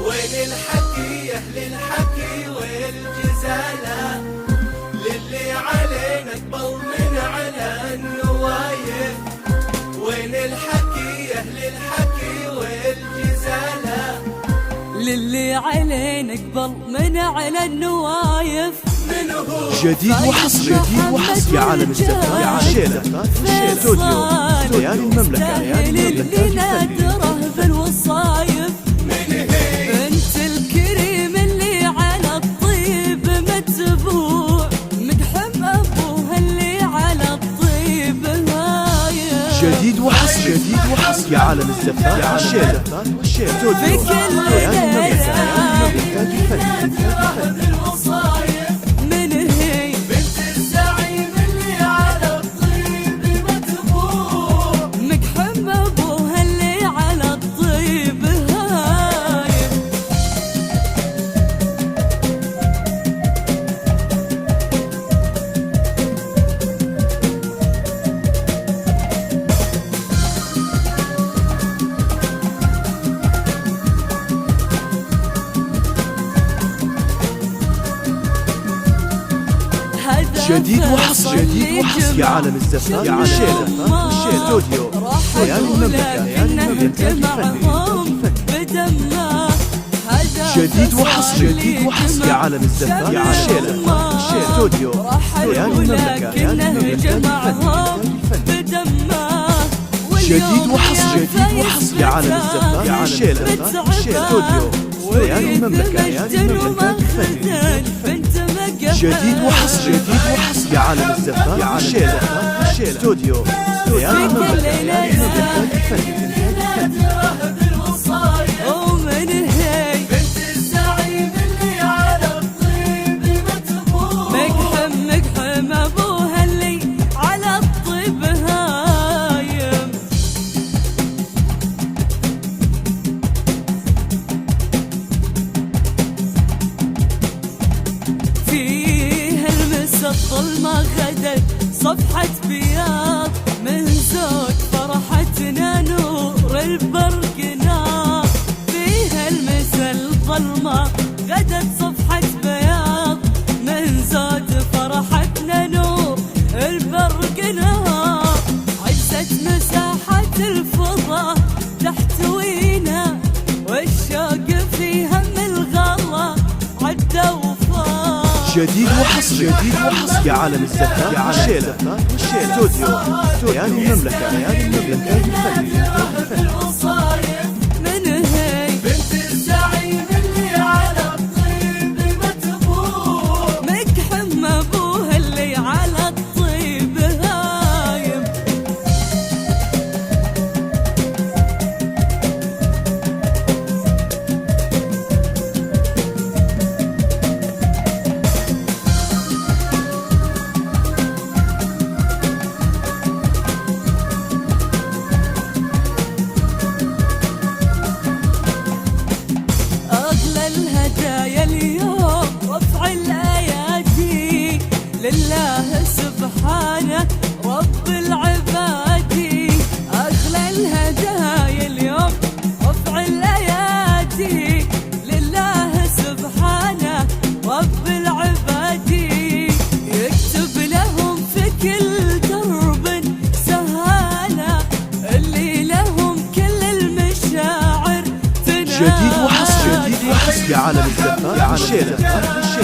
وين الحكي يا اهل الحكي والجزالة للي علينا قبل من على النوايف. وين الحكي يا اهل الحكي والجزالة للي علينا قبل من على النوايف. جديد وحصري على مستقبل شيلة استوديو ليالي المملكة اللي نادره بالوصايف. انت الكريم اللي على الطيب متبوع مدحم ابوها اللي على الطيب هايف. جديد وحصري على مستقبل شيلة استوديو ليالي المملكة. جديد وحصري على مستقبل شيلة استوديو ليالي المملكة. جديد وحصري على مستقبل شيلة استوديو ليالي المملكة. جديد وحصري على مستقبل شيلة استوديو ليالي المملكة. جديد وحصري على مستقبل شيلة استوديو ليالي المملكة. الظلمة غدت صفحة بياض من زود فرحتنا نور البرقنا. فيها المسا الظلمة غدت صفحة بياض من زود فرحتنا نور البرقنا. عزت مساحة الفضاء تحتوينا والشوق في هم الغلا عدى وفاق. جديد وحصري على مستقبل شيلة استوديو ليالي المملكة. لله سبحانه رب العباد أغلى الهدايا اليوم رفع الأيادي. لله سبحانه رب العباد يكتب لهم في كل درب سهالة اللي لهم كل المشاعر تنال. جديد وحصري على مستقبل شيلة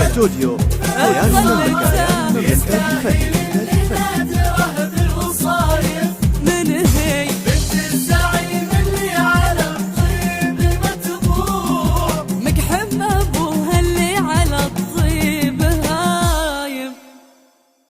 استوديو ليالي المملكة.